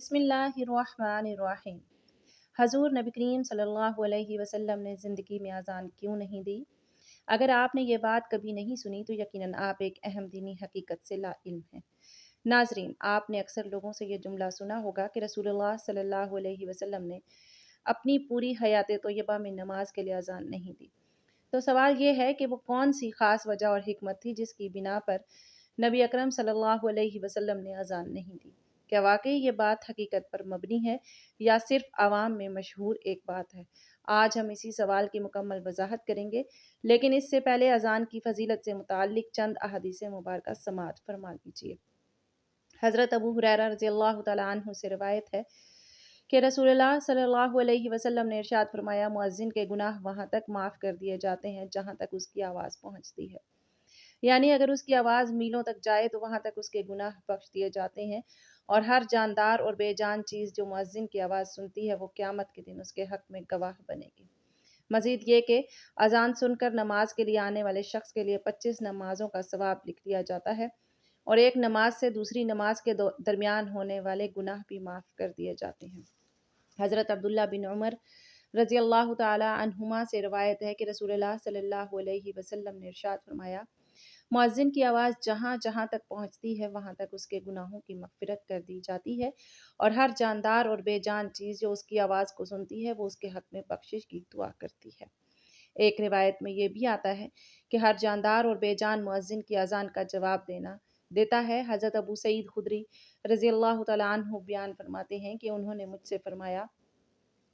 بسم اللہ الرحمن الرحیم۔ حضور نبی کریم صلی اللہ علیہ وسلم نے زندگی میں اذان کیوں نہیں دی؟ اگر آپ نے یہ بات کبھی نہیں سنی تو یقیناً آپ ایک اہم دینی حقیقت سے لا علم ہیں۔ ناظرین، آپ نے اکثر لوگوں سے یہ جملہ سنا ہوگا کہ رسول اللہ صلی اللہ علیہ وسلم نے اپنی پوری حیات طیبہ میں نماز کے لیے اذان نہیں دی۔ تو سوال یہ ہے کہ وہ کون سی خاص وجہ اور حکمت تھی جس کی بنا پر نبی اکرم صلی اللہ علیہ وسلم نے اذان نہیں دی؟ کیا واقعی یہ بات حقیقت پر مبنی ہے یا صرف عوام میں مشہور ایک بات ہے؟ آج ہم اسی سوال کی مکمل وضاحت کریں گے، لیکن اس سے پہلے اذان کی فضیلت سے متعلق چند احادیث مبارکہ سماعت فرما لیجیے۔ حضرت ابو ہریرہ رضی اللہ تعالیٰ عنہ سے روایت ہے کہ رسول اللہ صلی اللہ علیہ وسلم نے ارشاد فرمایا، مؤذن کے گناہ وہاں تک معاف کر دیے جاتے ہیں جہاں تک اس کی آواز پہنچتی ہے۔ یعنی اگر اس کی آواز میلوں تک جائے تو وہاں تک اس کے گناہ بخش دیے جاتے ہیں، اور ہر جاندار اور بے جان چیز جو مؤذن کی آواز سنتی ہے وہ قیامت کے دن اس کے حق میں گواہ بنے گی۔ مزید یہ کہ اذان سن کر نماز کے لیے آنے والے شخص کے لیے 25 نمازوں کا ثواب لکھ دیا جاتا ہے، اور ایک نماز سے دوسری نماز کے درمیان ہونے والے گناہ بھی معاف کر دیے جاتے ہیں۔ حضرت عبداللہ بن عمر رضی اللہ تعالی عنہما سے روایت ہے کہ رسول اللہ صلی اللہ علیہ وسلم نے ارشاد فرمایا، مؤذن کی آواز جہاں جہاں تک پہنچتی ہے وہاں تک اس کے گناہوں کی مغفرت کر دی جاتی ہے، اور ہر جاندار اور بے جان چیز جو اس کی آواز کو سنتی ہے وہ اس کے حق میں بخشش کی دعا کرتی ہے۔ ایک روایت میں یہ بھی آتا ہے کہ ہر جاندار اور بے جان مؤذن کی اذان کا جواب دیتا ہے۔ حضرت ابو سعید خدری رضی اللہ تعالیٰ عنہ بیان فرماتے ہیں کہ انہوں نے مجھ سے فرمایا،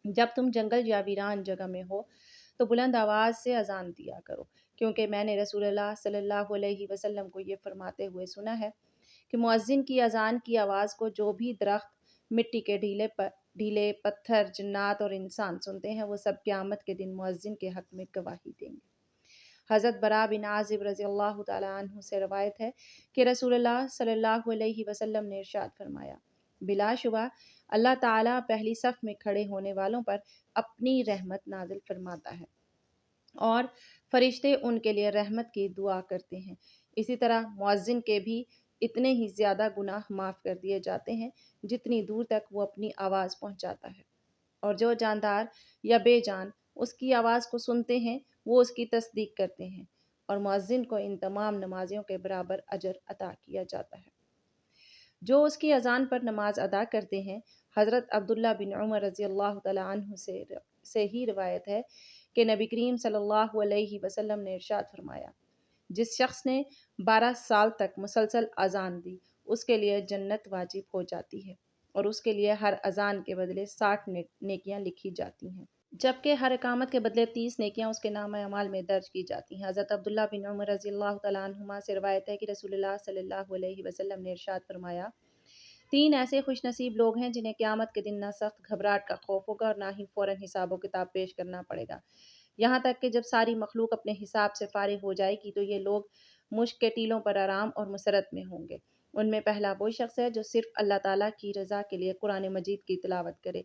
جب تم جنگل یا ویران جگہ میں ہو تو بلند آواز سے اذان دیا کرو، کیونکہ میں نے رسول اللہ صلی اللہ علیہ وسلم کو یہ فرماتے ہوئے سنا ہے کہ مؤذن کی اذان کی آواز کو جو بھی درخت، مٹی کے ڈھیلے پتھر، جنات اور انسان سنتے ہیں وہ سب قیامت کے دن مؤذن کے حق میں گواہی دیں گے۔ حضرت براء بن عازب رضی اللہ تعالیٰ عنہ سے روایت ہے کہ رسول اللہ صلی اللہ علیہ وسلم نے ارشاد فرمایا، بلا شبہ اللہ تعالیٰ پہلی صف میں کھڑے ہونے والوں پر اپنی رحمت نازل فرماتا ہے، اور فرشتے ان کے لیے رحمت کی دعا کرتے ہیں۔ اسی طرح مؤذن کے بھی اتنے ہی زیادہ گناہ معاف کر دیے جاتے ہیں جتنی دور تک وہ اپنی آواز پہنچاتا ہے، اور جو جاندار یا بے جان اس کی آواز کو سنتے ہیں وہ اس کی تصدیق کرتے ہیں، اور مؤذن کو ان تمام نمازیوں کے برابر اجر عطا کیا جاتا ہے جو اس کی اذان پر نماز ادا کرتے ہیں۔ حضرت عبداللہ بن عمر رضی اللہ تعالیٰ عنہ سے ہی روایت ہے کہ نبی کریم صلی اللہ علیہ وسلم نے ارشاد فرمایا، جس شخص نے 12 سال تک مسلسل اذان دی اس کے لیے جنت واجب ہو جاتی ہے، اور اس کے لیے ہر اذان کے بدلے 60 نیکیاں لکھی جاتی ہیں، جبکہ ہر اقامت کے بدلے 30 نیکیاں اس کے نامہ اعمال میں درج کی جاتی ہیں۔ حضرت عبداللہ بن عمر رضی اللہ تعالیٰ عنہما سے روایت ہے کہ رسول اللہ صلی اللہ علیہ وسلم نے ارشاد فرمایا، 3 ایسے خوش نصیب لوگ ہیں جنہیں قیامت کے دن نہ سخت گھبراہٹ کا خوف ہوگا اور نہ ہی فوراً حساب و کتاب پیش کرنا پڑے گا، یہاں تک کہ جب ساری مخلوق اپنے حساب سے فارغ ہو جائے گی تو یہ لوگ مشک کے ٹیلوں پر آرام اور مسرت میں ہوں گے۔ ان میں پہلا وہ شخص ہے جو صرف اللہ تعالیٰ کی رضا کے لیے قرآن مجید کی تلاوت کرے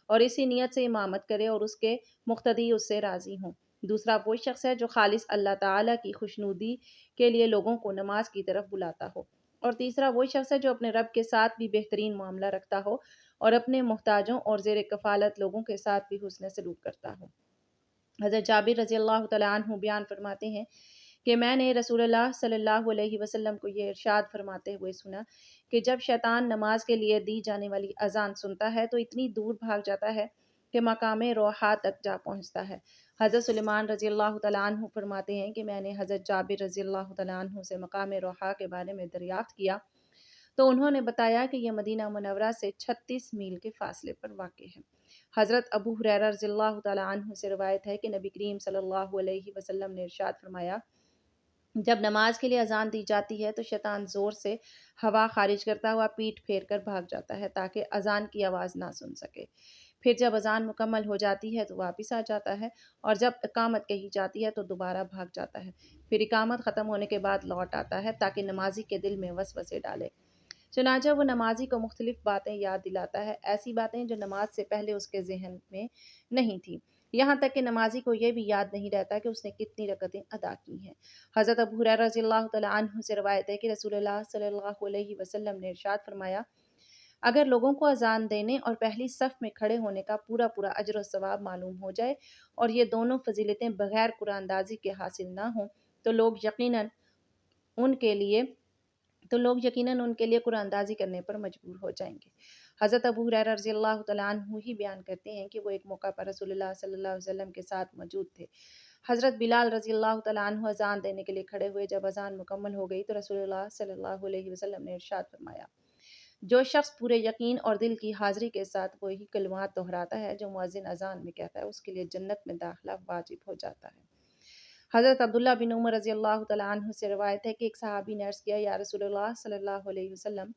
اور اسی نیت سے امامت کرے اور اس کے مقتدی اس سے راضی ہوں۔ دوسرا وہ شخص ہے جو خالص اللہ تعالیٰ کی خوشنودی کے لیے لوگوں کو نماز کی طرف بلاتا ہو، اور تیسرا وہ شخص ہے جو اپنے رب کے ساتھ بھی بہترین معاملہ رکھتا ہو اور اپنے محتاجوں اور زیر کفالت لوگوں کے ساتھ بھی حسن سلوک کرتا ہو۔ حضرت جابر رضی اللہ تعالیٰ عنہ بیان فرماتے ہیں کہ میں نے رسول اللہ صلی اللہ علیہ وسلم کو یہ ارشاد فرماتے ہوئے سنا کہ جب شیطان نماز کے لیے دی جانے والی اذان سنتا ہے تو اتنی دور بھاگ جاتا ہے کہ مقام روحا تک جا پہنچتا ہے۔ حضرت سلیمان رضی اللہ تعالیٰ عنہ فرماتے ہیں کہ میں نے حضرت جابر رضی اللہ تعالیٰ عنہ سے مقام روحا کے بارے میں دریافت کیا تو انہوں نے بتایا کہ یہ مدینہ منورہ سے 36 میل کے فاصلے پر واقع ہے۔ حضرت ابو ہریرہ رضی اللہ تعالیٰ عنہ سے روایت ہے کہ نبی کریم صلی اللہ علیہ وسلم نے ارشاد فرمایا، جب نماز کے لیے اذان دی جاتی ہے تو شیطان زور سے ہوا خارج کرتا ہوا پیٹھ پھیر کر بھاگ جاتا ہے تاکہ اذان کی آواز نہ سن سکے۔ پھر جب اذان مکمل ہو جاتی ہے تو واپس آ جاتا ہے، اور جب اقامت کہی جاتی ہے تو دوبارہ بھاگ جاتا ہے، پھر اقامت ختم ہونے کے بعد لوٹ آتا ہے تاکہ نمازی کے دل میں وسوسے ڈالے۔ چنانچہ وہ نمازی کو مختلف باتیں یاد دلاتا ہے، ایسی باتیں جو نماز سے پہلے اس کے ذہن میں نہیں تھیں، یہاں تک کہ نمازی کو یہ بھی یاد نہیں رہتا کہ اس نے کتنی رکعتیں ادا کی ہیں۔ حضرت ابو ہریرہ رضی اللہ تعالیٰ عنہ سے روایت ہے کہ رسول اللہ صلی اللہ علیہ وسلم نے ارشاد فرمایا، اگر لوگوں کو اذان دینے اور پہلی صف میں کھڑے ہونے کا پورا پورا اجر و ثواب معلوم ہو جائے اور یہ دونوں فضیلتیں بغیر قرآن اندازی کے حاصل نہ ہوں تو لوگ یقیناً ان کے لیے قرآن اندازی کرنے پر مجبور ہو جائیں گے۔ حضرت ابو ہریرہ رضی اللہ تعالیٰ عنہ ہی بیان کرتے ہیں کہ وہ ایک موقع پر رسول اللہ صلی اللہ علیہ وسلم کے ساتھ موجود تھے۔ حضرت بلال رضی اللہ تعالیٰ عنہ اذان دینے کے لیے کھڑے ہوئے۔ جب اذان مکمل ہو گئی تو رسول اللہ صلی اللہ علیہ وسلم نے ارشاد فرمایا، جو شخص پورے یقین اور دل کی حاضری کے ساتھ وہی کلمات دہراتا ہے جو مؤذن اذان میں کہتا ہے، اس کے لیے جنت میں داخلہ واجب ہو جاتا ہے۔ حضرت عبداللہ بن عمر رضی اللہ تعالیٰ عنہ سے روایت ہے کہ ایک صحابی نے عرض کیا، یا رسول اللہ صلی اللہ علیہ وسلم،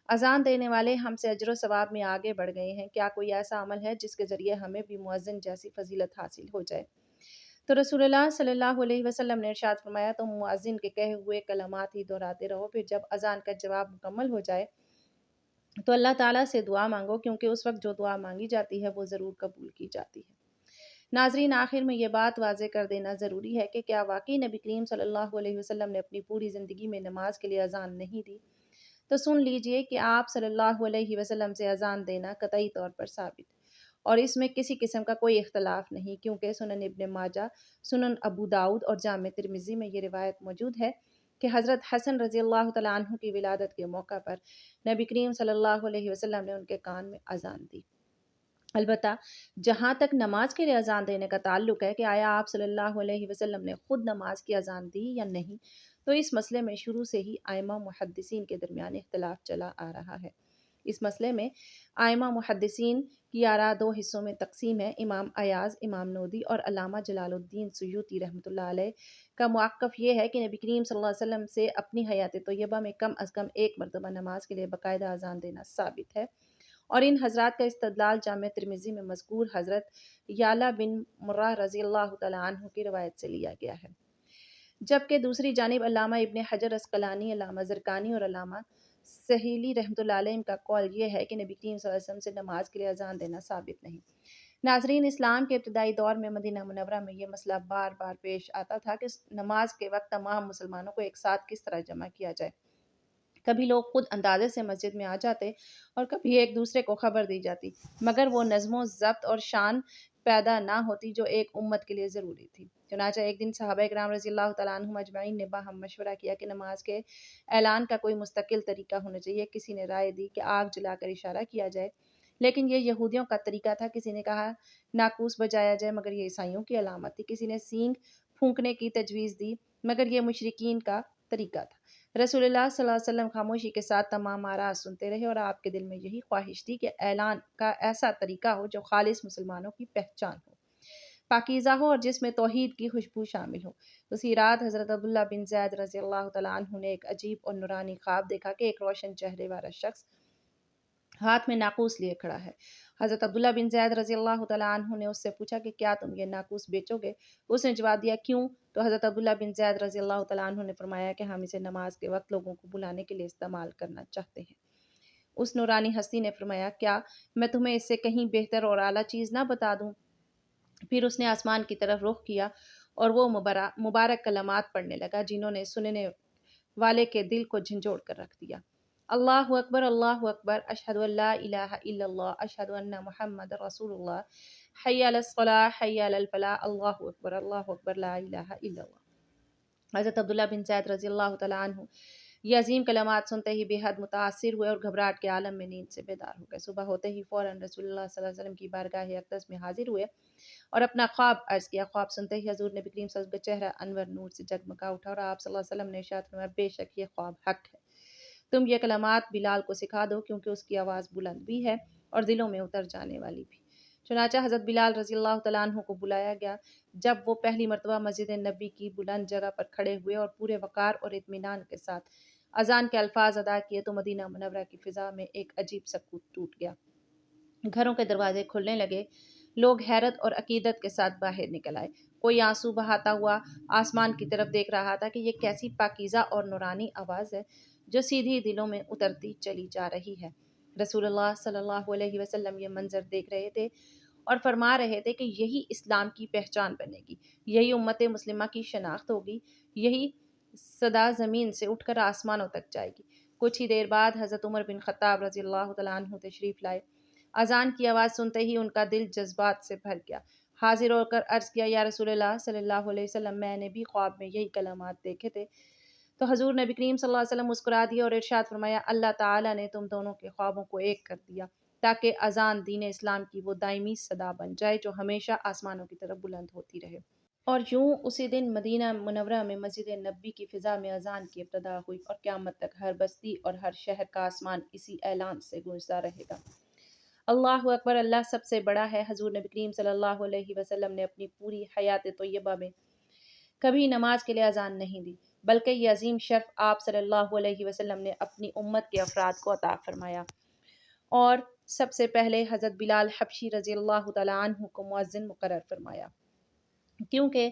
اذان دینے والے ہم سے اجر و ثواب میں آگے بڑھ گئے ہیں، کیا کوئی ایسا عمل ہے جس کے ذریعے ہمیں بھی مؤذن جیسی فضیلت حاصل ہو جائے؟ تو رسول اللہ صلی اللہ علیہ وسلم نے ارشاد فرمایا، تم مؤذن کے کہے ہوئے کلمات ہی دہراتے رہو، پھر جب اذان کا جواب مکمل ہو جائے تو اللہ تعالیٰ سے دعا مانگو، کیونکہ اس وقت جو دعا مانگی جاتی ہے وہ ضرور قبول کی جاتی ہے۔ ناظرین، آخر میں یہ بات واضح کر دینا ضروری ہے کہ کیا واقعی نبی کریم صلی اللہ علیہ وسلم نے اپنی پوری زندگی میں نماز کے لیے اذان نہیں دی؟ تو سن لیجئے کہ آپ صلی اللہ علیہ وسلم سے اذان دینا قطعی طور پر ثابت، اور اس میں کسی قسم کا کوئی اختلاف نہیں، کیونکہ سنن ابن ماجہ، سنن ابو داؤد اور جامع ترمذی میں یہ روایت موجود ہے کہ حضرت حسن رضی اللہ تعالیٰ عنہ کی ولادت کے موقع پر نبی کریم صلی اللہ علیہ وسلم نے ان کے کان میں اذان دی۔ البتہ جہاں تک نماز کے لیے اذان دینے کا تعلق ہے کہ آیا آپ صلی اللہ علیہ وسلم نے خود نماز کی اذان دی یا نہیں، تو اس مسئلے میں شروع سے ہی ائمہ محدثین کے درمیان اختلاف چلا آ رہا ہے۔ اس مسئلے میں ائمہ محدثین کی آراء دو حصوں میں تقسیم ہے۔ امام ایاز، امام نودی اور علامہ جلال الدین سیوطی رحمۃ اللہ علیہ کا موقف یہ ہے کہ نبی کریم صلی اللہ علیہ وسلم سے اپنی حیات طیبہ میں کم از کم ایک مرتبہ نماز کے لیے باقاعدہ اذان دینا ثابت ہے، اور ان حضرات کا استدلال جامع ترمذی میں مذکور حضرت یعلا بن مرہ رضی اللہ تعالیٰ عنہ کی روایت سے لیا گیا ہے، جبکہ دوسری جانب علامہ ابن حجر عسقلانی، علامہ زرقانی اور علامہ سہیلی رحمۃ اللہ علیہ کا قول یہ ہے کہ نبی کریم صلی اللہ علیہ وسلم سے نماز کے لیے اذان دینا ثابت نہیں۔ ناظرین، اسلام کے ابتدائی دور میں مدینہ منورہ میں یہ مسئلہ بار بار پیش آتا تھا کہ نماز کے وقت تمام مسلمانوں کو ایک ساتھ کس طرح جمع کیا جائے۔ کبھی لوگ خود اندازے سے مسجد میں آ جاتے اور کبھی ایک دوسرے کو خبر دی جاتی، مگر وہ نظم و ضبط اور شان پیدا نہ ہوتی جو ایک امت کے لیے ضروری تھی۔ چنانچہ ایک دن صحابہ اکرام رضی اللہ تعالیٰ عنہم اجمعین نے باہم مشورہ کیا کہ نماز کے اعلان کا کوئی مستقل طریقہ ہونا چاہیے۔ کسی نے رائے دی کہ آگ جلا کر اشارہ کیا جائے، لیکن یہ یہودیوں کا طریقہ تھا۔ کسی نے کہا ناقوس بجایا جائے، مگر یہ عیسائیوں کی علامت تھی۔ کسی نے سینگ پھونکنے کی تجویز دی، مگر یہ مشرکین کا طریقہ تھا۔ رسول اللہ صلی اللہ علیہ وسلم خاموشی کے ساتھ تمام آراء سنتے رہے، اور آپ کے دل میں یہی خواہش تھی کہ اعلان کا ایسا طریقہ ہو جو خالص مسلمانوں کی پہچان ہو، پاکیزہ ہو اور جس میں توحید کی خوشبو شامل ہو۔ اسی رات حضرت عبداللہ بن زید رضی اللہ تعالیٰ عنہ نے ایک عجیب اور نورانی خواب دیکھا کہ ایک روشن چہرے والا شخص ہاتھ میں ناقوس لیے کھڑا ہے۔ حضرت عبداللہ بن زید رضی اللہ تعالیٰ عنہ نے اس سے پوچھا کہ کیا تم یہ ناقوس بیچو گے؟ اس نے جواب دیا، کیوں؟ تو حضرت عبداللہ بن زید رضی اللہ تعالیٰ عنہ نے فرمایا کہ ہم اسے نماز کے وقت لوگوں کو بلانے کے لیے استعمال کرنا چاہتے ہیں۔ اس نورانی ہستی نے فرمایا، کیا میں تمہیں اس سے کہیں بہتر اور اعلیٰ چیز نہ بتا دوں؟ پھر اس نے آسمان کی طرف رخ کیا اور وہ مبارک کلمات پڑھنے لگا جنہوں نے سننے والے کے دل کو جھنجھوڑ کر رکھ دیا۔ اللہ اکبر، اللہ اکبر، اشہد ان لا الہ الا اللہ، اشہد ان محمد رسول اللہ، حی علی الصلاۃ، حی علی الفلاح، اللہ اکبر، اللہ اکبر، لا الہ الا اللہ۔ حضرت عبداللہ بن زید رضی اللہ تعالیٰ عنہ یہ عظیم کلمات سنتے ہی بے حد متاثر ہوئے اور گھبراہٹ کے عالم میں نیند سے بیدار ہو گئے۔ صبح ہوتے ہی فوراً رسول اللہ صلی اللہ علیہ وسلم کی بارگاہ اقدس میں حاضر ہوئے اور اپنا خواب عرض کیا۔ خواب سنتے ہی حضور نبی کریم صلی اللہ علیہ وسلم کا چہرہ انور نور سے جگمگا اٹھا اور آپ صلی اللہ علیہ وسلم نے ارشاد فرمایا، بے شک یہ خواب حق ہے، تم یہ کلمات بلال کو سکھا دو، کیونکہ اس کی آواز بلند بھی ہے اور دلوں میں اتر جانے والی بھی۔ چنانچہ حضرت بلال رضی اللہ تعالیٰ عنہ کو بلایا گیا۔ جب وہ پہلی مرتبہ مسجد نبی کی بلند جگہ پر کھڑے ہوئے اور پورے وقار اور اطمینان کے ساتھ اذان کے الفاظ ادا کیے تو مدینہ منورہ کی فضا میں ایک عجیب سکوت ٹوٹ گیا۔ گھروں کے دروازے کھلنے لگے، لوگ حیرت اور عقیدت کے ساتھ باہر نکل آئے۔ کوئی آنسو بہاتا ہوا آسمان کی طرف دیکھ رہا تھا کہ یہ کیسی پاکیزہ اور نورانی آواز ہے جو سیدھی دلوں میں اترتی چلی جا رہی ہے۔ رسول اللہ صلی اللہ علیہ وسلم یہ منظر دیکھ رہے تھے اور فرما رہے تھے کہ یہی اسلام کی پہچان بنے گی، یہی امت مسلمہ کی شناخت ہوگی، یہی صدا زمین سے اٹھ کر آسمانوں تک جائے گی۔ کچھ ہی دیر بعد حضرت عمر بن خطاب رضی اللہ تعالیٰ عنہ تشریف لائے۔ اذان کی آواز سنتے ہی ان کا دل جذبات سے بھر گیا۔ حاضر ہو کر عرض کیا، یا رسول اللہ صلی اللہ علیہ وسلم، میں نے بھی خواب میں یہی کلمات دیکھے تھے۔ تو حضور نبی کریم صلی اللہ علیہ وسلم مسکرا دیے اور ارشاد فرمایا، اللہ تعالیٰ نے تم دونوں کے خوابوں کو ایک کر دیا تاکہ اذان دین اسلام کی وہ دائمی صدا بن جائے جو ہمیشہ آسمانوں کی طرف بلند ہوتی رہے۔ اور یوں اسی دن مدینہ منورہ میں مسجد نبوی کی فضا میں اذان کی ابتدا ہوئی اور قیامت تک ہر بستی اور ہر شہر کا آسمان اسی اعلان سے گونجتا رہے گا، اللہ اکبر، اللہ سب سے بڑا ہے۔ حضور نبی کریم صلی اللہ علیہ وسلم نے اپنی پوری حیات طیبہ میں کبھی نماز کے لیے اذان نہیں دی، بلکہ یہ عظیم شرف آپ صلی اللہ علیہ وسلم نے اپنی امت کے افراد کو عطا فرمایا اور سب سے پہلے حضرت بلال حبشی رضی اللہ تعالیٰ عنہ کو مؤذن مقرر فرمایا، کیونکہ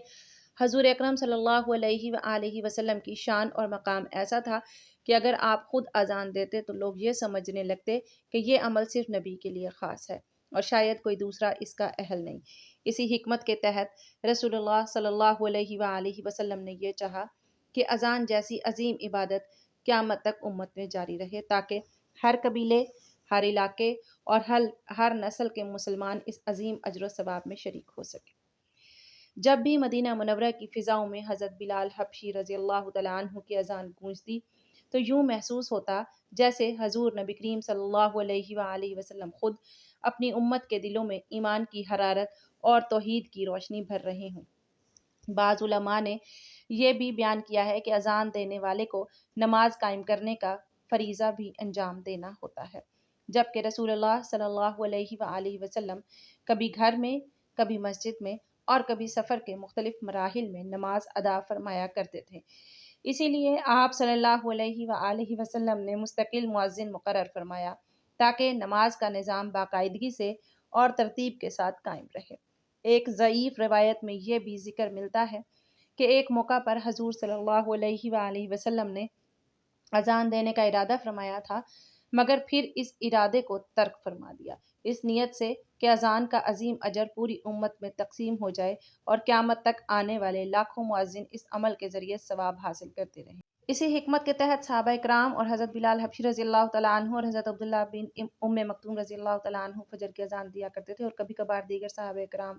حضور اکرم صلی اللہ علیہ وآلہ وسلم کی شان اور مقام ایسا تھا کہ اگر آپ خود اذان دیتے تو لوگ یہ سمجھنے لگتے کہ یہ عمل صرف نبی کے لیے خاص ہے اور شاید کوئی دوسرا اس کا اہل نہیں۔ اسی حکمت کے تحت رسول اللہ صلی اللہ علیہ وآلہ وسلم نے یہ چاہا کہ اذان جیسی عظیم عبادت قیامت تک امت میں جاری رہے تاکہ ہر قبیلے، ہر علاقے اور ہر نسل کے مسلمان اس عظیم اجر و ثواب میں شریک ہو سکے۔ جب بھی مدینہ منورہ کی فضاؤں میں حضرت بلال حبشی رضی اللہ تعالیٰ عنہ کی اذان گونجتی تو یوں محسوس ہوتا جیسے حضور نبی کریم صلی اللہ علیہ وآلہ وسلم خود اپنی امت کے دلوں میں ایمان کی حرارت اور توحید کی روشنی بھر رہے ہوں۔ بعض علماء نے یہ بھی بیان کیا ہے کہ اذان دینے والے کو نماز قائم کرنے کا فریضہ بھی انجام دینا ہوتا ہے، جبکہ رسول اللہ صلی اللہ علیہ وآلہ وسلم کبھی گھر میں، کبھی مسجد میں اور کبھی سفر کے مختلف مراحل میں نماز ادا فرمایا کرتے تھے۔ اسی لیے آپ صلی اللہ علیہ وآلہ وسلم نے مستقل مؤذن مقرر فرمایا تاکہ نماز کا نظام باقاعدگی سے اور ترتیب کے ساتھ قائم رہے۔ ایک ضعیف روایت میں یہ بھی ذکر ملتا ہے کہ ایک موقع پر حضور صلی اللہ علیہ وآلہ وسلم نے اذان دینے کا ارادہ فرمایا تھا مگر پھر اس ارادے کو ترک فرما دیا، اس نیت سے کہ اذان کا عظیم اجر پوری امت میں تقسیم ہو جائے اور قیامت تک آنے والے لاکھوں مؤذن اس عمل کے ذریعے ثواب حاصل کرتے رہیں۔ اسی حکمت کے تحت صحابہ کرام اور حضرت بلال حبشی رضی اللہ تعالیٰ عنہ اور حضرت عبداللہ بن ام مکتوم رضی اللہ تعالیٰ عنہ فجر کی اذان دیا کرتے تھے اور کبھی کبھار دیگر صحابہ کرام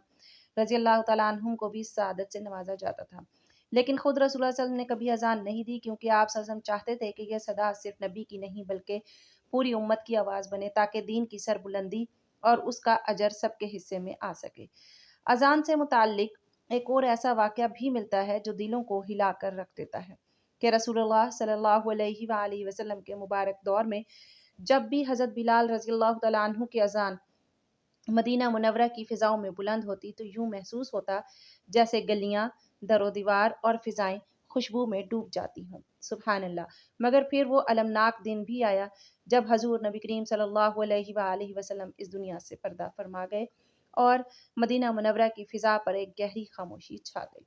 رضی اللہ تعالیٰ عنہم کو بھی اس سعادت سے نوازا جاتا تھا، لیکن خود رسول اللہ صلی اللہ علیہ وسلم نے کبھی اذان نہیں دی کیونکہ آپ صلی اللہ علیہ وسلم چاہتے تھے کہ یہ صدا صرف نبی کی نہیں بلکہ پوری امت کی آواز بنے تاکہ دین کی سربلندی اور اس کا اجر سب کے حصے میں آ سکے۔ اذان سے متعلق ایک اور ایسا واقعہ بھی ملتا ہے جو دلوں کو ہلا کر رکھ دیتا ہے کہ رسول اللہ صلی اللہ علیہ وآلہ وسلم کے مبارک دور میں جب بھی حضرت بلال رضی اللہ تعالیٰ عنہ کی اذان مدینہ منورہ کی فضاؤں میں بلند ہوتی تو یوں محسوس ہوتا جیسے گلیاں، در و دیوار اور فضائیں خوشبو میں ڈوب جاتی ہوں۔ سبحان اللہ۔ مگر پھر وہ المناک دن بھی آیا جب حضور نبی کریم صلی اللہ علیہ وآلہ وسلم اس دنیا سے پردہ فرما گئے اور مدینہ منورہ کی فضا پر ایک گہری خاموشی چھا گئی۔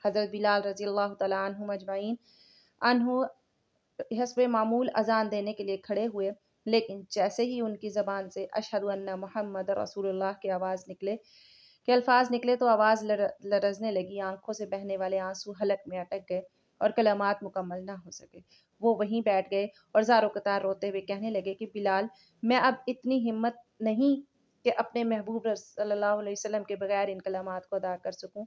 حضرت بلال رضی اللہ تعالیٰ عنہ اجمعین حسب معمول اذان دینے کے لیے کھڑے ہوئے، لیکن جیسے ہی ان کی زبان سے اشہد ان محمد رسول اللہ کے الفاظ نکلے تو آواز لرزنے لگی، آنکھوں سے بہنے والے آنسو حلق میں اٹک گئے اور کلمات مکمل نہ ہو سکے۔ وہ وہیں بیٹھ گئے اور زار و قطار روتے ہوئے کہنے لگے کہ بلال، میں اب اتنی ہمت نہیں کہ اپنے محبوب صلی اللہ علیہ وسلم کے بغیر ان کلمات کو ادا کر سکوں۔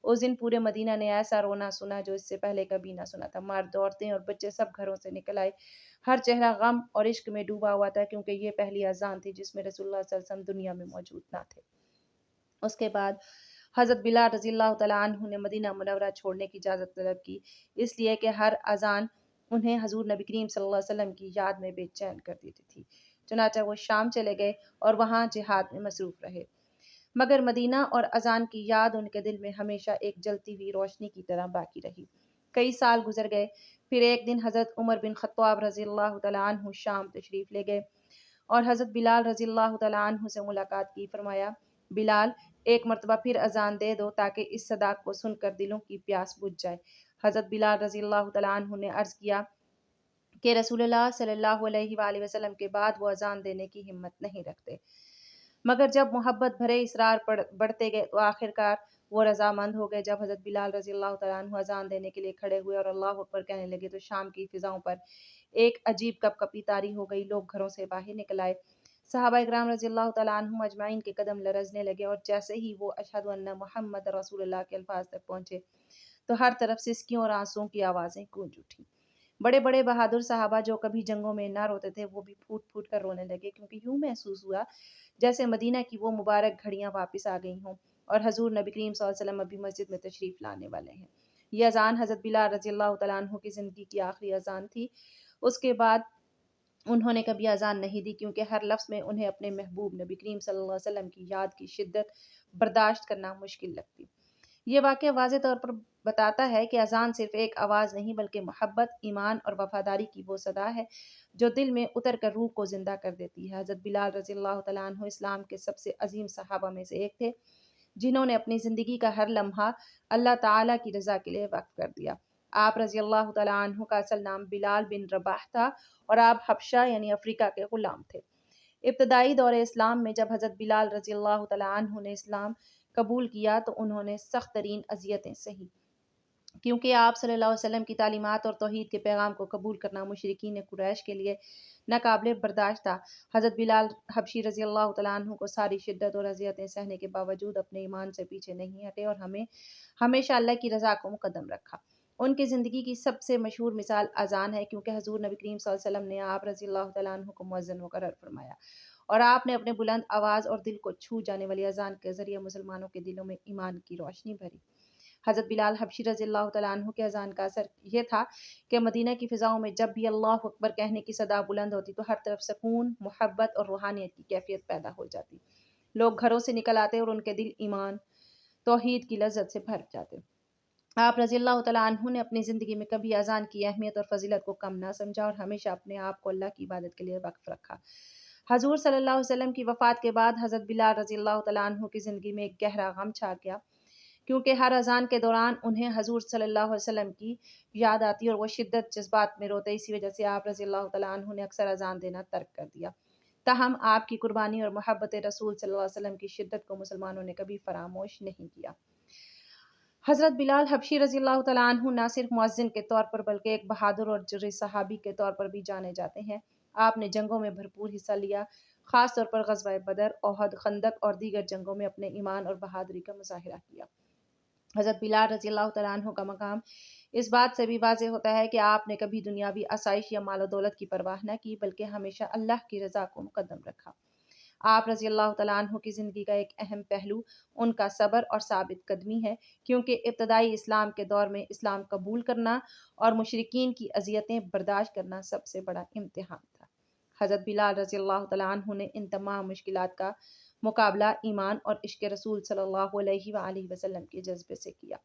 اس دن پورے مدینہ نے ایسا رونا سنا جو اس سے پہلے کبھی نہ سنا تھا۔ مرد، عورتیں اور بچے سب گھروں سے نکل آئے، ہر چہرہ غم اور عشق میں ڈوبا ہوا تھا کیونکہ یہ پہلی اذان تھی جس میں رسول اللہ صلی اللہ علیہ وسلم دنیا میں موجود نہ تھے۔ اس کے بعد حضرت بلال رضی اللہ تعالیٰ عنہ نے مدینہ منورہ چھوڑنے کی اجازت طلب کی، اس لیے کہ ہر اذان انہیں حضور نبی کریم صلی اللہ علیہ وسلم کی یاد میں بے چین کر دیتی تھی۔ چنانچہ وہ شام چلے گئے اور وہاں جہاد میں مصروف رہے، مگر مدینہ اور اذان کی یاد ان کے دل میں ہمیشہ ایک جلتی ہوئی روشنی کی طرح باقی رہی۔ کئی سال گزر گئے، پھر ایک دن حضرت عمر بن خطاب رضی اللہ تعالیٰ عنہ شام تشریف لے گئے اور حضرت بلال رضی اللہ تعالیٰ عنہ سے ملاقات کی۔ فرمایا، بلال، ایک مرتبہ پھر اذان دے دو تاکہ اس صدا کو سن کر دلوں کی پیاس بجھ جائے۔ حضرت بلال رضی اللہ تعالیٰ عنہ نے عرض کیا کہ رسول اللہ صلی اللہ علیہ وآلہ وسلم کے بعد وہ اذان دینے کی ہمت نہیں رکھتے، مگر جب محبت بھرے اصرار بڑھتے گئے تو آخرکار وہ رضامند ہو گئے۔ جب حضرت بلال رضی اللہ تعالیٰ عنہ اذان دینے کے لیے کھڑے ہوئے اور اللہ اکبر کہنے لگے تو شام کی فضاؤں پر ایک عجیب کپ کپی طاری ہو گئی، لوگ گھروں سے باہر نکل آئے، صحابہ اکرام رضی اللہ تعالیٰ عنہم اجمعین کے قدم لرزنے لگے، اور جیسے ہی وہ اشہد ان محمد رسول اللہ کے الفاظ تک پہنچے تو ہر طرف سسکیوں اور آنسوؤں کی آوازیں گونج اٹھیں۔ بڑے بڑے بہادر صحابہ جو کبھی جنگوں میں نہ روتے تھے وہ بھی پھوٹ پھوٹ کر رونے لگے، کیونکہ یوں محسوس ہوا جیسے مدینہ کی وہ مبارک گھڑیاں واپس آ گئی ہوں اور حضور نبی کریم صلی اللہ علیہ وسلم ابھی مسجد میں تشریف لانے والے ہیں۔ یہ اذان حضرت بلال رضی اللہ تعالیٰ عنہ کی زندگی کی آخری اذان تھی۔ اس کے بعد انہوں نے کبھی اذان نہیں دی، کیونکہ ہر لفظ میں انہیں اپنے محبوب نبی کریم صلی اللہ علیہ وسلم کی یاد کی شدت برداشت کرنا مشکل لگتی۔ یہ واقعہ واضح طور پر بتاتا ہے کہ اذان صرف ایک آواز نہیں بلکہ محبت، ایمان اور وفاداری کی وہ صدا ہے جو دل میں اتر کر روح کو زندہ کر دیتی ہے۔ حضرت بلال رضی اللہ تعالیٰ عنہ اسلام کے سب سے عظیم صحابہ میں سے ایک تھے، جنہوں نے اپنی زندگی کا ہر لمحہ اللہ تعالیٰ کی رضا کے لیے وقف کر دیا۔ آپ رضی اللہ تعالیٰ عنہ کا اصل نام بلال بن رباح تھا اور آپ حبشہ یعنی افریقہ کے غلام تھے۔ ابتدائی دور اسلام میں جب حضرت بلال رضی اللہ تعالیٰ عنہ نے اسلام قبول کیا تو انہوں نے سخت ترین اذیتیں سہی، کیونکہ آپ صلی اللہ علیہ وسلم کی تعلیمات اور توحید کے پیغام کو قبول کرنا مشرکین قریش کے لیے ناقابل برداشت تھا۔ حضرت بلال حبشی رضی اللہ تعالیٰ عنہ کو ساری شدت اور اذیتیں سہنے کے باوجود اپنے ایمان سے پیچھے نہیں ہٹے اور ہمیشہ اللہ کی رضا کو مقدم رکھا۔ ان کی زندگی کی سب سے مشہور مثال اذان ہے، کیونکہ حضور نبی کریم صلی اللہ علیہ وسلم نے آپ رضی اللہ تعالیٰ عنہ کو مؤذن مقرر فرمایا اور آپ نے اپنے بلند آواز اور دل کو چھو جانے والی اذان کے ذریعے مسلمانوں کے دلوں میں ایمان کی روشنی بھری۔ حضرت بلال حبشی رضی اللہ تعالیٰ عنہ کے اذان کا اثر یہ تھا کہ مدینہ کی فضاؤں میں جب بھی اللہ اکبر کہنے کی صدا بلند ہوتی تو ہر طرف سکون، محبت اور روحانیت کی کیفیت پیدا ہو جاتی۔ لوگ گھروں سے نکل آتے اور ان کے دل ایمان، توحید کی لذت سے بھر جاتے۔ آپ رضی اللہ تعالیٰ عنہ نے اپنی زندگی میں کبھی اذان کی اہمیت اور فضیلت کو کم نہ سمجھا اور ہمیشہ اپنے آپ کو اللہ کی عبادت کے لیے وقف رکھا۔ حضور صلی اللہ علیہ وسلم کی وفات کے بعد حضرت بلال رضی اللہ تعالیٰ عنہ کی زندگی میں ایک گہرا غم چھا گیا، کیونکہ ہر اذان کے دوران انہیں حضور صلی اللہ علیہ وسلم کی یاد آتی اور وہ شدت جذبات میں روتے۔ اسی وجہ سے آپ رضی اللہ تعالیٰ عنہ نے اکثر اذان دینا ترک کر دیا۔ تاہم آپ کی قربانی اور محبت رسول صلی اللہ علیہ وسلم کی شدت کو مسلمانوں نے کبھی فراموش نہیں کیا۔ حضرت بلال حبشی رضی اللہ تعالیٰ عنہ نہ صرف مؤذن کے طور پر بلکہ ایک بہادر اور جرأت صحابی کے طور پر بھی جانے جاتے ہیں۔ آپ نے جنگوں میں بھرپور حصہ لیا، خاص طور پر غزوہ بدر، احد، خندق اور دیگر جنگوں میں اپنے ایمان اور بہادری کا مظاہرہ کیا۔ حضرت بلال رضی اللہ تعالیٰ عنہ کا مقام اس بات سے بھی واضح ہوتا ہے کہ آپ نے کبھی دنیاوی آسائش یا مال و دولت کی پرواہ نہ کی بلکہ ہمیشہ اللہ کی رضا کو مقدم رکھا۔ آپ رضی اللہ تعالیٰ عنہ کی زندگی کا ایک اہم پہلو ان کا صبر اور ثابت قدمی ہے، کیونکہ ابتدائی اسلام کے دور میں اسلام قبول کرنا اور مشرکین کی اذیتیں برداشت کرنا سب سے بڑا امتحان تھا۔ حضرت بلال رضی اللہ تعالیٰ عنہ نے ان تمام مشکلات کا مقابلہ ایمان اور عشق رسول صلی اللہ علیہ وآلہ وسلم کے جذبے سے کیا۔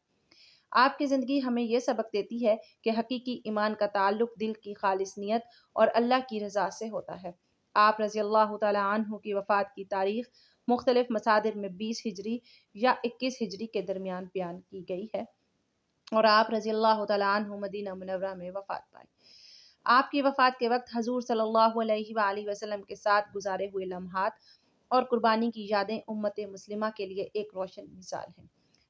آپ کی زندگی ہمیں یہ سبق دیتی ہے کہ حقیقی ایمان کا تعلق دل کی خالص نیت اور اللہ کی رضا سے ہوتا ہے۔ آپ رضی اللہ تعالیٰ عنہ کی وفات کی تاریخ مختلف مصادر میں 20 ہجری یا 21 ہجری کے درمیان بیان کی گئی ہے اور آپ رضی اللہ تعالیٰ عنہ مدینہ منورہ میں وفات پائے۔ آپ کی وفات کے وقت حضور صلی اللہ علیہ وآلہ وسلم کے ساتھ گزارے ہوئے لمحات اور قربانی کی یادیں امت مسلمہ کے لیے ایک روشن مثال ہیں۔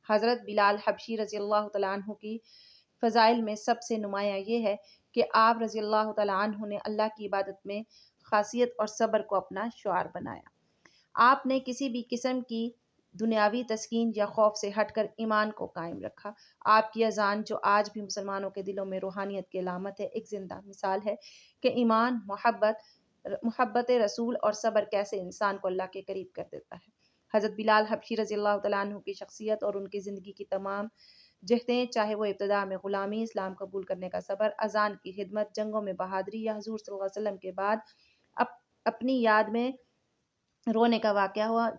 حضرت بلال حبشی رضی اللہ تعالیٰ عنہ کی فضائل میں سب سے نمایاں یہ ہے کہ آپ رضی اللہ تعالیٰ عنہ نے اللہ کی عبادت میں خاصیت اور صبر کو اپنا شعار بنایا۔ آپ نے کسی بھی قسم کی دنیاوی تسکین یا خوف سے ہٹ کر ایمان کو قائم رکھا۔ آپ کی اذان جو آج بھی مسلمانوں کے دلوں میں روحانیت کی علامت ہے، ایک زندہ مثال ہے کہ ایمان، محبت رسول اور صبر کیسے انسان کو اللہ کے قریب کر دیتا ہے۔ حضرت بلال حبشی رضی اللہ تعالیٰ عنہ کی شخصیت اور ان کی زندگی کی تمام جہتیں، چاہے وہ ابتدا میں غلامی، اسلام قبول کرنے کا صبر، اذان کی خدمت، جنگوں میں بہادری یا حضور صلی اللہ علیہ وسلم کے بعد اپنی یاد میں رونے کا واقعہ ہوا،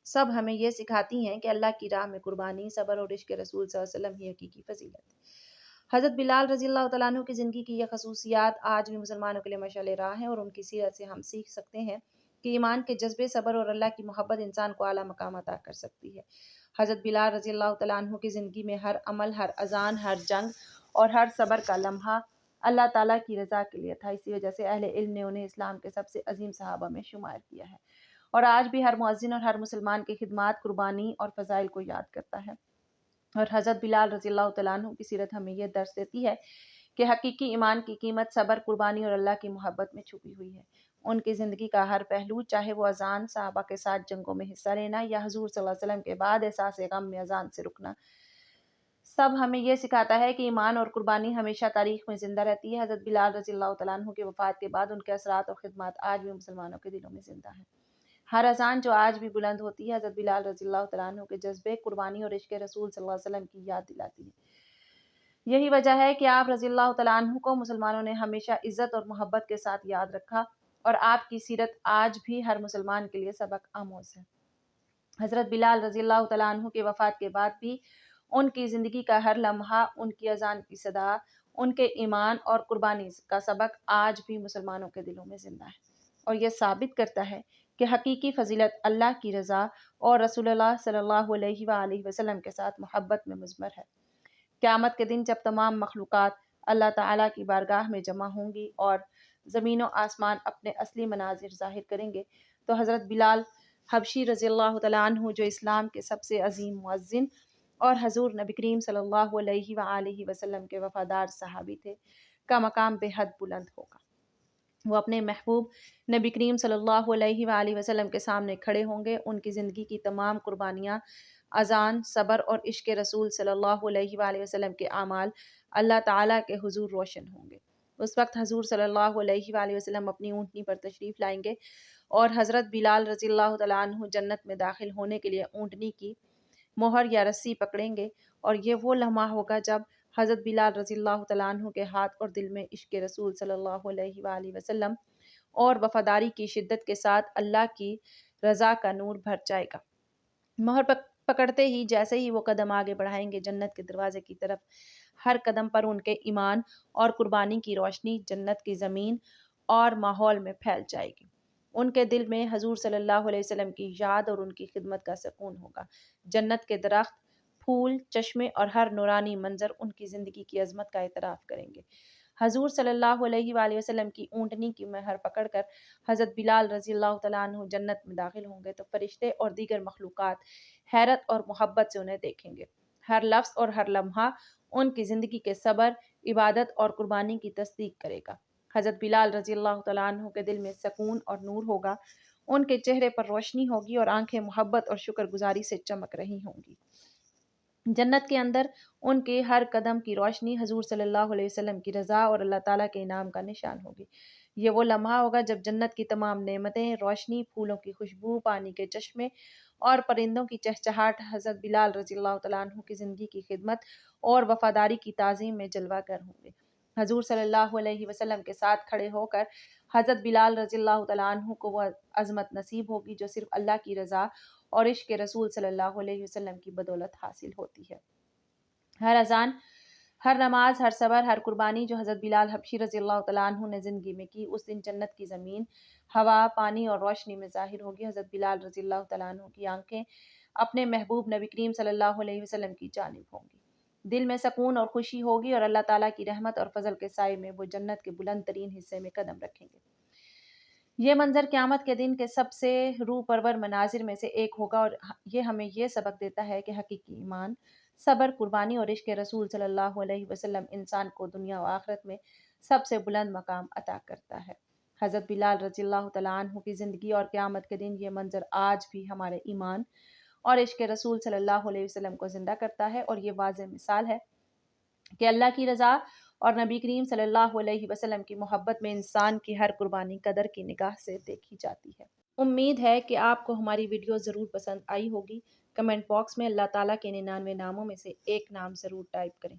سب ہمیں یہ سکھاتی ہیں کہ اللہ کی راہ میں قربانی، صبر اور عشق رسول صلی اللہ علیہ وسلم ہی حقیقی فضیلت ہے۔ حضرت بلال رضی اللہ تعالیٰ عنہ کی زندگی کی یہ خصوصیات آج بھی مسلمانوں کے لیے مشعل راہ ہیں اور ان کی سیرت سے ہم سیکھ سکتے ہیں کہ ایمان کے جذبے، صبر اور اللہ کی محبت انسان کو اعلیٰ مقام عطا کر سکتی ہے۔ حضرت بلال رضی اللہ تعالیٰ عنہ کی زندگی میں ہر عمل، ہر اذان، ہر جنگ اور ہر صبر کا لمحہ اللہ تعالیٰ کی رضا کے لیے تھا۔ اسی وجہ سے اہل علم نے انہیں اسلام کے سب سے عظیم صحابہ میں شمار کیا ہے اور آج بھی ہر مؤذن اور ہر مسلمان کی خدمات، قربانی اور فضائل کو یاد کرتا ہے۔ اور حضرت بلال رضی اللہ تعالیٰ عنہ کی سیرت ہمیں یہ درس دیتی ہے کہ حقیقی ایمان کی قیمت صبر، قربانی اور اللہ کی محبت میں چھپی ہوئی ہے۔ ان کی زندگی کا ہر پہلو، چاہے وہ اذان، صحابہ کے ساتھ جنگوں میں حصہ لینا یا حضور صلی اللہ علیہ وسلم کے بعد احساس غم میں اذان سے رکنا، سب ہمیں یہ سکھاتا ہے کہ ایمان اور قربانی ہمیشہ تاریخ میں زندہ رہتی ہے۔ حضرت بلال رضی اللہ تعالیٰ عنہ کی وفات کے بعد ان کے اثرات اور خدمات آج بھی مسلمانوں کے دلوں میں زندہ ہیں۔ ہر اذان جو آج بھی بلند ہوتی ہے، حضرت بلال رضی اللہ تعالیٰ عنہ کے جذبے، قربانی اور عشق رسول صلی اللہ علیہ وسلم کی یاد دلاتی ہے۔ یہی وجہ ہے کہ آپ رضی اللہ تعالیٰ عنہ کو مسلمانوں نے ہمیشہ عزت اور محبت کے ساتھ یاد رکھا، اور آپ کی سیرت آج بھی ہر مسلمان کے لیے سبق آموز ہے۔ حضرت بلال رضی اللہ تعالیٰ عنہ کی وفات کے بعد بھی ان کی زندگی کا ہر لمحہ، ان کی اذان کی صدا، ان کے ایمان اور قربانی کا سبق آج بھی مسلمانوں کے دلوں میں زندہ ہے، اور یہ ثابت کرتا ہے کہ حقیقی فضیلت اللہ کی رضا اور رسول اللہ صلی اللہ علیہ وآلہ وسلم کے ساتھ محبت میں مضمر ہے۔ قیامت کے دن جب تمام مخلوقات اللہ تعالیٰ کی بارگاہ میں جمع ہوں گی اور زمین و آسمان اپنے اصلی مناظر ظاہر کریں گے، تو حضرت بلال حبشی رضی اللہ تعالیٰ عنہ، جو اسلام کے سب سے عظیم مؤذن اور حضور نبی کریم صلی اللہ علیہ وآلہ وسلم کے وفادار صحابی تھے، کا مقام بے حد بلند ہوگا۔ وہ اپنے محبوب نبی کریم صلی اللہ علیہ وآلہ وسلم کے سامنے کھڑے ہوں گے۔ ان کی زندگی کی تمام قربانیاں، اذان، صبر اور عشق رسول صلی اللہ علیہ وآلہ وسلم کے اعمال اللہ تعالیٰ کے حضور روشن ہوں گے۔ اس وقت حضور صلی اللہ علیہ وآلہ وسلم اپنی اونٹنی پر تشریف لائیں گے اور حضرت بلال رضی اللہ تعالیٰ عنہ جنت میں داخل ہونے کے لیے اونٹنی کی مہر یا رسی پکڑیں گے، اور یہ وہ لمحہ ہوگا جب حضرت بلال رضی اللہ تعالیٰ عنہ کے ہاتھ اور دل میں عشق رسول صلی اللہ علیہ وآلہ وسلم اور وفاداری کی شدت کے ساتھ اللہ کی رضا کا نور بھر جائے گا۔ مہر پکڑتے ہی جیسے ہی وہ قدم آگے بڑھائیں گے جنت کے دروازے کی طرف، ہر قدم پر ان کے ایمان اور قربانی کی روشنی جنت کی زمین اور ماحول میں پھیل جائے گی۔ ان کے دل میں حضور صلی اللہ علیہ وسلم کی یاد اور ان کی خدمت کا سکون ہوگا۔ جنت کے درخت، پھول، چشمے اور ہر نورانی منظر ان کی زندگی کی عظمت کا اعتراف کریں گے۔ حضور صلی اللہ علیہ وآلہ وسلم کی اونٹنی کی مہر پکڑ کر حضرت بلال رضی اللہ تعالیٰ عنہ جنت میں داخل ہوں گے تو فرشتے اور دیگر مخلوقات حیرت اور محبت سے انہیں دیکھیں گے۔ ہر لفظ اور ہر لمحہ ان کی زندگی کے صبر، عبادت اور قربانی کی تصدیق کرے گا۔ حضرت بلال رضی اللہ تعالیٰ عنہ کے دل میں سکون اور نور ہوگا، ان کے چہرے پر روشنی ہوگی اور آنکھیں محبت اور شکر گزاری سے چمک رہی ہوں گی۔ جنت کے اندر ان کے ہر قدم کی روشنی حضور صلی اللہ علیہ وسلم کی رضا اور اللہ تعالیٰ کے انعام کا نشان ہوگی۔ یہ وہ لمحہ ہوگا جب جنت کی تمام نعمتیں، روشنی، پھولوں کی خوشبو، پانی کے چشمے اور پرندوں کی چہچہاٹ حضرت بلال رضی اللہ تعالیٰ عنہ کی زندگی کی خدمت اور وفاداری کی تعظیم میں جلوہ گر ہوں گے۔ حضور صلی اللہ علیہ وسلم کے ساتھ کھڑے ہو کر حضرت بلال رضی اللہ تعالیٰ عنہ کو وہ عظمت نصیب ہوگی جو صرف اللہ کی رضا اور عشق رسول صلی اللہ علیہ وسلم کی بدولت حاصل ہوتی ہے۔ ہر اذان، ہر نماز، ہر صبر، ہر قربانی جو حضرت بلال حبشی رضی اللہ تعالیٰ عنہ نے زندگی میں کی، اس دن جنت کی زمین، ہوا، پانی اور روشنی میں ظاہر ہوگی۔ حضرت بلال رضی اللہ تعالیٰ عنہ کی آنکھیں اپنے محبوب نبی کریم صلی اللہ علیہ وسلم کی جانب ہوں گی۔ دل میں سکون اور خوشی ہوگی اور اللہ تعالیٰ کی رحمت اور فضل کے سائے میں وہ جنت کے بلند ترین حصے میں قدم رکھیں گے۔ یہ منظر قیامت کے دن کے سب سے روح پرور مناظر میں سے ایک ہوگا، اور یہ ہمیں یہ سبق دیتا ہے کہ حقیقی ایمان، صبر، قربانی اور عشق رسول صلی اللہ علیہ وسلم انسان کو دنیا و آخرت میں سب سے بلند مقام عطا کرتا ہے۔ حضرت بلال رضی اللہ تعالیٰ عنہ کی زندگی اور قیامت کے دن یہ منظر آج بھی ہمارے ایمان اور عشق رسول صلی اللہ علیہ وسلم کو زندہ کرتا ہے، اور یہ واضح مثال ہے کہ اللہ کی رضا اور نبی کریم صلی اللہ علیہ وسلم کی محبت میں انسان کی ہر قربانی قدر کی نگاہ سے دیکھی جاتی ہے۔ امید ہے کہ آپ کو ہماری ویڈیو ضرور پسند آئی ہوگی۔ کمنٹ باکس میں اللہ تعالیٰ کے 99 ناموں میں سے ایک نام ضرور ٹائپ کریں۔